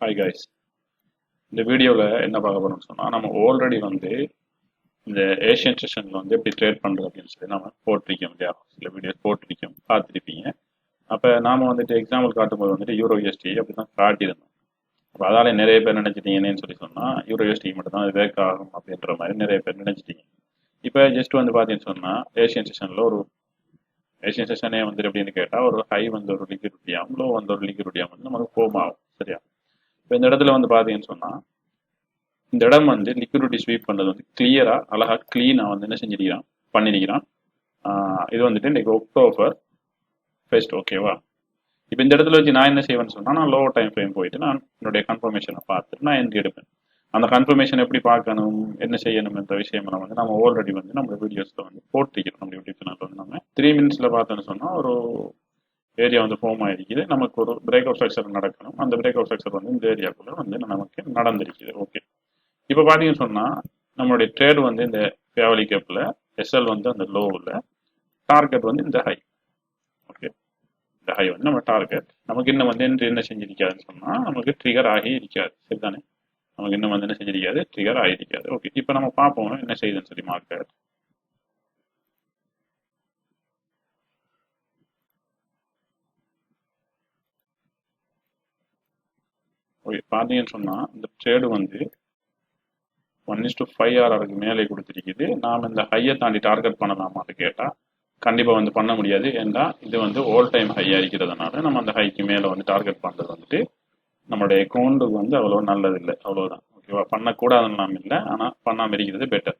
Hi guys. இந்த வீடியோவில் என்ன பார்க்க போகிறோம்னு சொன்னால், நம்ம ஆல்ரெடி வந்து இந்த ஏஷியன் செஷனில் வந்து எப்படி ட்ரேட் பண்ணுறது அப்படின்னு சொல்லி நம்ம போட்டிருக்கோம் இல்லையா? சில வீடியோஸ் போட்டிருக்கோம், பார்த்துருப்பீங்க. அப்போ நாம் வந்துட்டு எக்ஸாம்பிள் காட்டும்போது வந்துட்டு யூரோ யூஎஸ்டி அப்படி தான் காட்டியிருந்தோம். அப்போ அதாலே நிறைய பேர் நினச்சிட்டீங்கன்னு சொல்லி சொன்னால் யூரோ யூஎஸ்டி மட்டும் தான் வேக் ஆகும் அப்படின்ற மாதிரி நிறைய பேர் நினச்சிட்டீங்க. இப்போ ஜஸ்ட் வந்து பார்த்தீங்கன்னு சொன்னால் ஏஷியன் செஷனில் ஒரு ஏஷியன் செஷனே வந்து எப்படின்னு கேட்டால் ஒரு ஹை வந்து ஒரு லிக்விடிட்டியாகும், லோ வந்து ஒரு லிக்விடிட்டியாகும் வந்து நமக்கு ஃபார்ம் ஆகும். சரியா? இப்போ இந்த இடத்துல வந்து பார்த்தீங்கன்னு சொன்னால் இந்த இடம் வந்து லிக்விடிட்டி ஸ்வீப் பண்ணது வந்து கிளியராக அழகாக க்ளீனாக வந்து என்ன செஞ்சிருக்கிறான் பண்ணியிருக்கிறான். இது வந்துட்டு இன்றைக்கு அக்டோபர் ஃபர்ஸ்ட். ஓகேவா? இப்போ இந்த இடத்துல வச்சு நான் என்ன செய்வேன்னு சொன்னால், நான் லோ டைம் ஃப்ரேம் போயிட்டு நான் என்னுடைய கன்ஃபர்மேஷனை பார்த்துட்டு நான் என்ட்ரி எடுப்பேன். அந்த கன்ஃபர்மேஷன் எப்படி பார்க்கணும், என்ன செய்யணும் என்ற விஷயமெல்லாம் வந்து நம்ம ஆல்ரெடி வந்து நம்ம வீடியோஸில் வந்து போட்டிருக்கிறோம். நம்ம யூடியூப் சேனலில் வந்து நம்ம 3 மினிட்ஸில் பார்த்தோன்னு சொன்னால் ஒரு ஏரியா வந்து ஃபார்ம் ஆகிருக்குது. நமக்கு ஒரு பிரேக் அவுட் ஸ்ட்ரக்சர் நடக்கணும். அந்த பிரேக் அவுட் ஸ்ட்ரக்சர் வந்து இந்த ஏரியாக்குள்ளே வந்து நமக்கு நடந்திருக்குது. ஓகே, இப்போ பார்த்தீங்கன்னு சொன்னால் நம்மளுடைய ட்ரேட் வந்து இந்த ஃபேவலி கேப்பில், எஸ்எல் வந்து அந்த லோவில், டார்கெட் வந்து இந்த ஹை. ஓகே, இந்த ஹை வந்து நம்ம டார்கெட். நமக்கு இன்னும் வந்து என்ன செஞ்சிருக்காதுன்னு சொன்னால் நமக்கு ட்ரிகர் ஆகி இருக்காது. சரிதானே? நமக்கு இன்னும் வந்து என்ன செஞ்சிருக்காது, ட்ரிகர் ஆகிருக்காது. ஓகே, இப்போ நம்ம பார்ப்போம் என்ன செய்யுதுன்னு சொல்லி மார்க்கெட். ஓகே, பார்த்தீங்கன்னு சொன்னால் இந்த ட்ரேடு வந்து 1:5 ஆருக்கு மேலே கொடுத்துருக்குது. நாம் இந்த ஹையை தாண்டி டார்கெட் பண்ணலாமான்னு கேட்டால் கண்டிப்பாக வந்து பண்ண முடியாது. ஏன்னா இது வந்து ஆல் டைம் ஹையாக இருக்கிறதுனால நம்ம அந்த ஹைக்கு மேலே வந்து டார்கெட் பண்ணுறது வந்துட்டு நம்மளுடைய அக்கௌண்ட்டுக்கு வந்து அவ்வளோ நல்லதில்லை. அவ்வளோதான். ஓகேவா? பண்ணக்கூடாதுன்னு இல்லை, ஆனால் பண்ணாமல் இருக்கிறது பெட்டர்.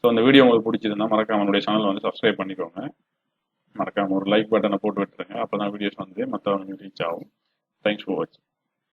ஸோ இந்த வீடியோ உங்களுக்கு பிடிச்சிருந்தா மறக்காம நம்மளுடைய சேனல் வந்து சப்ஸ்கிரைப் பண்ணிக்கோங்க. மறக்காமல் ஒரு லைக் பட்டனை போட்டு விட்டுருங்க. அப்போ தான் வீடியோஸ் வந்து மற்றவங்களுக்கு ரீச் ஆகும். தேங்க்ஸ் ஃபார் வாட்சிங்.